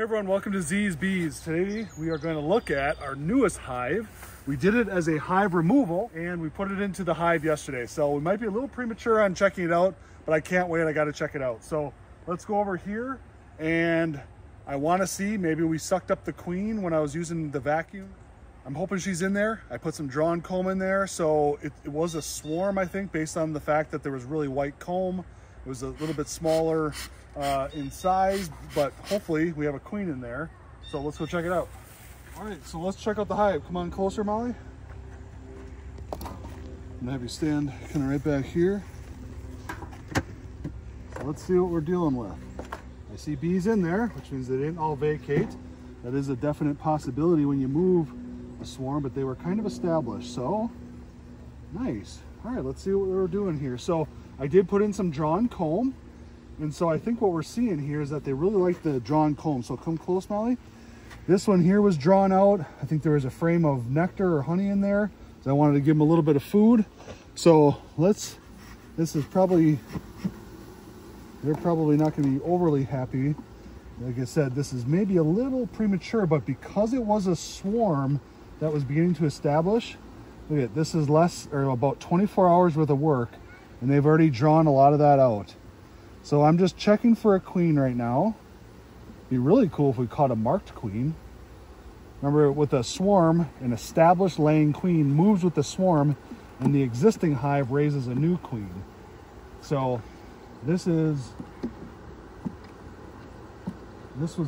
Hey everyone, welcome to Z's Bees. Today we are going to look at our newest hive. We did it as a hive removal and we put it into the hive yesterday. So we might be a little premature on checking it out, but I can't wait, I gotta check it out. So let's go over here and I wanna see, maybe we sucked up the queen when I was using the vacuum. I'm hoping she's in there. I put some drawn comb in there. So it was a swarm, I think, based on the fact that there was really white comb. It was a little bit smaller in size, but hopefully we have a queen in there. So let's go check it out. All right, so let's check out the hive. Come on closer, Molly. I'm gonna have you stand kind of right back here. So let's see what we're dealing with. I see bees in there, which means they didn't all vacate. That is a definite possibility when you move a swarm, but they were kind of established, so nice. All right, let's see what we're doing here. So I did put in some drawn comb. And so I think what we're seeing here is that they really like the drawn comb. So come close, Molly. This one here was drawn out. I think there was a frame of nectar or honey in there. So I wanted to give them a little bit of food. So this is probably, they're probably not gonna be overly happy. Like I said, this is maybe a little premature, but because it was a swarm that was beginning to establish, look at this is less or about 24 hours worth of work, and they've already drawn a lot of that out. So I'm just checking for a queen right now. Be really cool if we caught a marked queen. Remember, with a swarm, an established laying queen moves with the swarm and the existing hive raises a new queen. So this was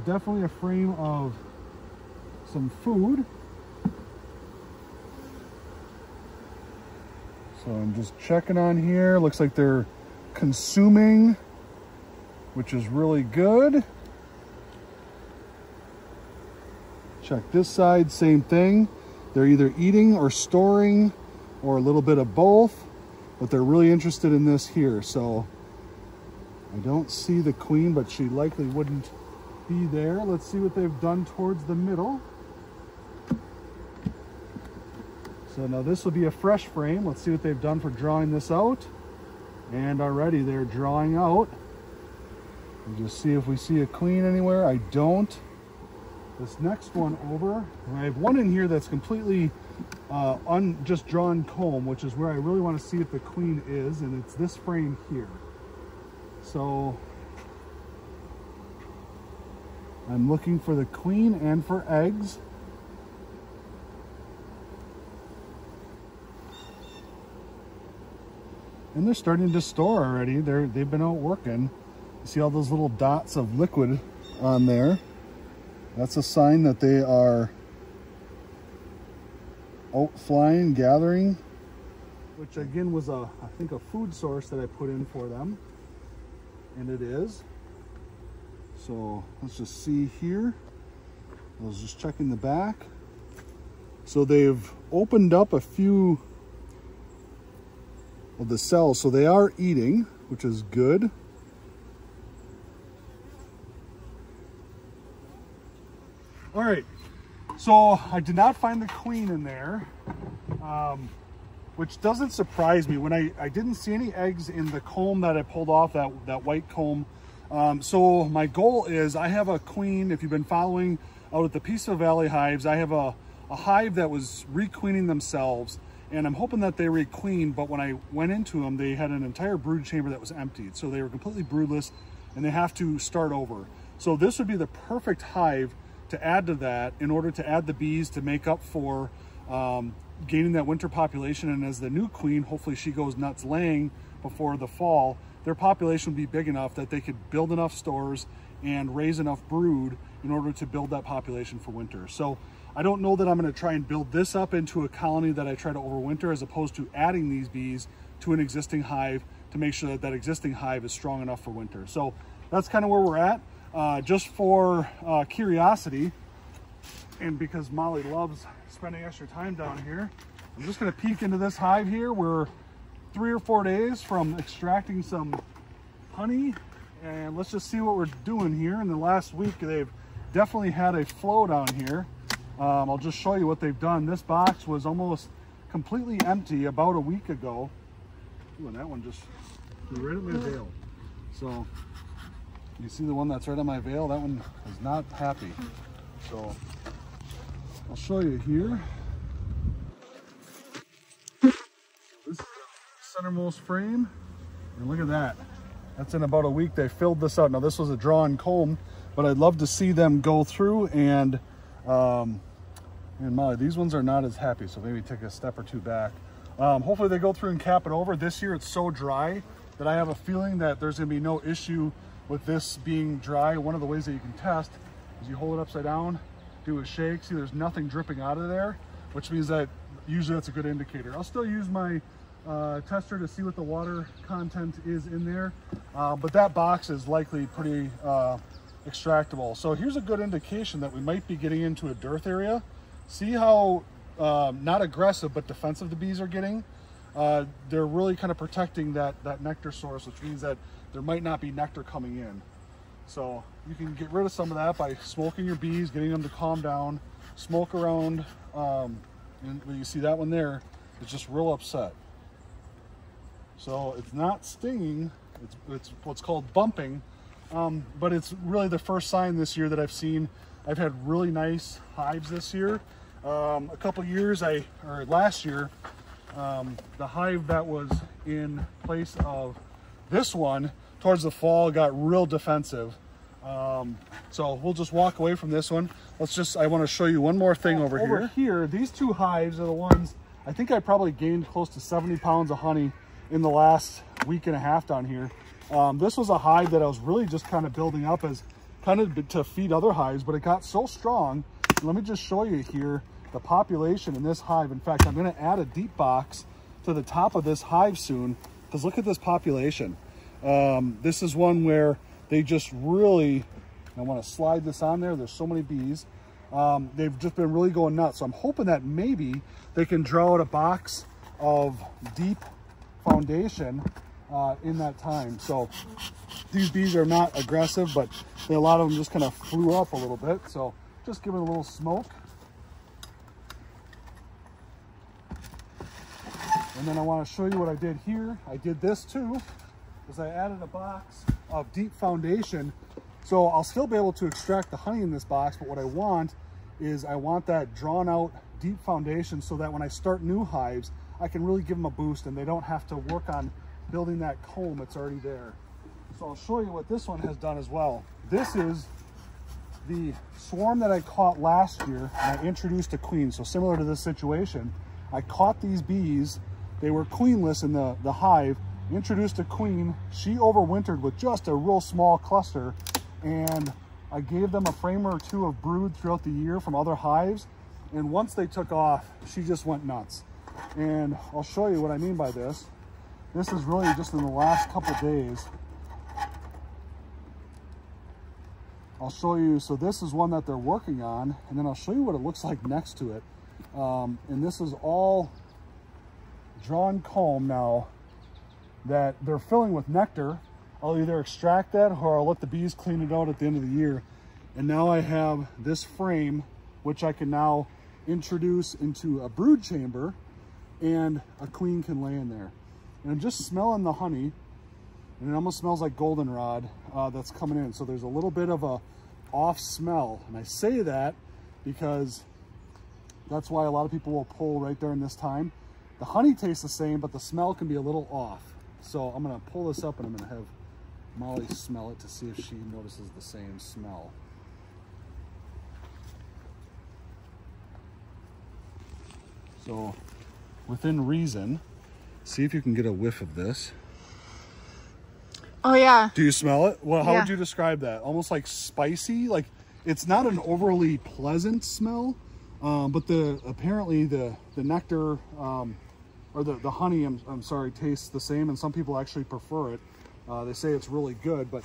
definitely a frame of some food. So I'm just checking on here. Looks like they're consuming, which is really good. Check this side, same thing. They're either eating or storing or a little bit of both, but they're really interested in this here. So I don't see the queen, but she likely wouldn't be there. Let's see what they've done towards the middle. So now this will be a fresh frame. Let's see what they've done for drawing this out. And already they're drawing out. And just see if we see a queen anywhere. I don't. This next one over, I have one in here that's completely just drawn comb, which is where I really want to see if the queen is, and it's this frame here. So I'm looking for the queen and for eggs. And they're starting to store already. They've been out working. You see all those little dots of liquid on there. That's a sign that they are out flying, gathering, which again was I think a food source that I put in for them. And it is. So let's just see here. I was just checking the back. So they've opened up a few of the cells, so they are eating, which is good. All right, so I did not find the queen in there, which doesn't surprise me. When I didn't see any eggs in the comb that I pulled off, that white comb. So my goal is, I have a queen. If you've been following out at the Peaceful Valley hives, I have a hive that was requeening themselves, and I'm hoping that they requeen, but when I went into them, they had an entire brood chamber that was emptied. So they were completely broodless and they have to start over. So this would be the perfect hive to add to that in order to add the bees to make up for gaining that winter population. And as the new queen, hopefully she goes nuts laying before the fall, their population would be big enough that they could build enough stores and raise enough brood in order to build that population for winter. So I don't know that I'm going to try and build this up into a colony that I try to overwinter, as opposed to adding these bees to an existing hive to make sure that that existing hive is strong enough for winter. So that's kind of where we're at. Just for curiosity, and because Molly loves spending extra time down here, I'm just going to peek into this hive here. We're 3 or 4 days from extracting some honey, and let's just see what we're doing here. In the last week, they've definitely had a flow down here. I'll just show you what they've done. This box was almost completely empty about a week ago. Ooh, and that one just threw right at my veil. So You see the one that's right on my veil? That one is not happy. So I'll show you here. This is the centermost frame, and look at that. That's in about a week they filled this out. Now this was a drawn comb, but I'd love to see them go through and Molly, these ones are not as happy, so maybe take a step or two back. Hopefully they go through and cap it over. This year it's so dry that I have a feeling that there's gonna be no issue with this being dry. One of the ways that you can test is you hold it upside down, do a shake, see there's nothing dripping out of there, which means that usually that's a good indicator. I'll still use my tester to see what the water content is in there, but that box is likely pretty extractable. So here's a good indication that we might be getting into a dearth area. See how not aggressive but defensive the bees are getting? They're really kind of protecting that nectar source, which means that there might not be nectar coming in. So you can get rid of some of that by smoking your bees, getting them to calm down, smoke around, and when you see that one there, it's just real upset. So it's not stinging, it's what's called bumping, but it's really the first sign this year that I've seen. I've had really nice hives this year. A couple years, or last year, the hive that was in place of this one towards the fall got real defensive. So we'll just walk away from this one. I want to show you one more thing over here. Over here, these two hives are the ones, I think I probably gained close to 70 pounds of honey in the last week and a half down here. This was a hive that I was really just kind of building up as kind of to feed other hives, but it got so strong. Let me just show you here the population in this hive. In fact, I'm going to add a deep box to the top of this hive soon, because look at this population. This is one where they just really, I want to slide this on there. There's so many bees. They've just been really going nuts. So I'm hoping that maybe they can draw out a box of deep foundation in that time. So these bees are not aggressive, but a lot of them just kind of flew up a little bit. So just give it a little smoke. And then I want to show you what I did here. I did this too, is I added a box of deep foundation. So I'll still be able to extract the honey in this box, but what I want is I want that drawn out deep foundation so that when I start new hives, I can really give them a boost and they don't have to work on building that comb that's already there. So I'll show you what this one has done as well. This is the swarm that I caught last year, and I introduced a queen. So similar to this situation, I caught these bees. They were queenless in the hive, introduced a queen. She overwintered with just a real small cluster, and I gave them a frame or two of brood throughout the year from other hives. And once they took off, she just went nuts. And I'll show you what I mean by this. This is really just in the last couple days. I'll show you, so this is one that they're working on, and then I'll show you what it looks like next to it. And this is all drawn comb now that they're filling with nectar. I'll either extract that or I'll let the bees clean it out at the end of the year. And now I have this frame, which I can now introduce into a brood chamber, and a queen can lay in there. And I'm just smelling the honey, and it almost smells like goldenrod that's coming in. So there's a little bit of a off smell. And I say that because that's why a lot of people will pull right there in this time. The honey tastes the same, but the smell can be a little off. So I'm gonna pull this up and I'm gonna have Molly smell it to see if she notices the same smell. So within reason, see if you can get a whiff of this. Oh yeah. Do you smell it? Well, how would you describe that? Almost like spicy. Like it's not an overly pleasant smell, but apparently the nectar or the honey, I'm sorry, tastes the same, and some people actually prefer it. They say it's really good, but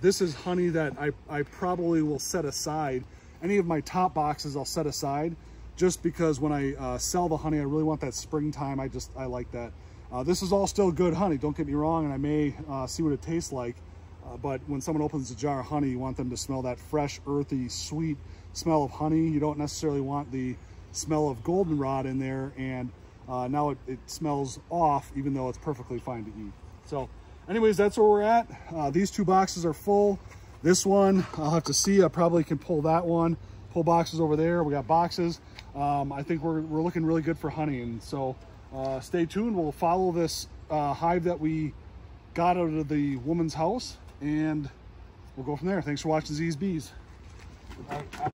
this is honey that I probably will set aside. Any of my top boxes I'll set aside, just because when I sell the honey, I really want that springtime. I like that. This is all still good honey, don't get me wrong, and I may see what it tastes like. But when someone opens a jar of honey, you want them to smell that fresh, earthy, sweet smell of honey. You don't necessarily want the smell of goldenrod in there, and now it smells off, even though it's perfectly fine to eat. So anyways, that's where we're at. These 2 boxes are full. This one, I'll have to see. I probably can pull that one. Pull boxes over there. We got boxes. I think we're looking really good for honey. And so stay tuned. We'll follow this hive that we got out of the woman's house, and we'll go from there. Thanks for watching Z's Bees.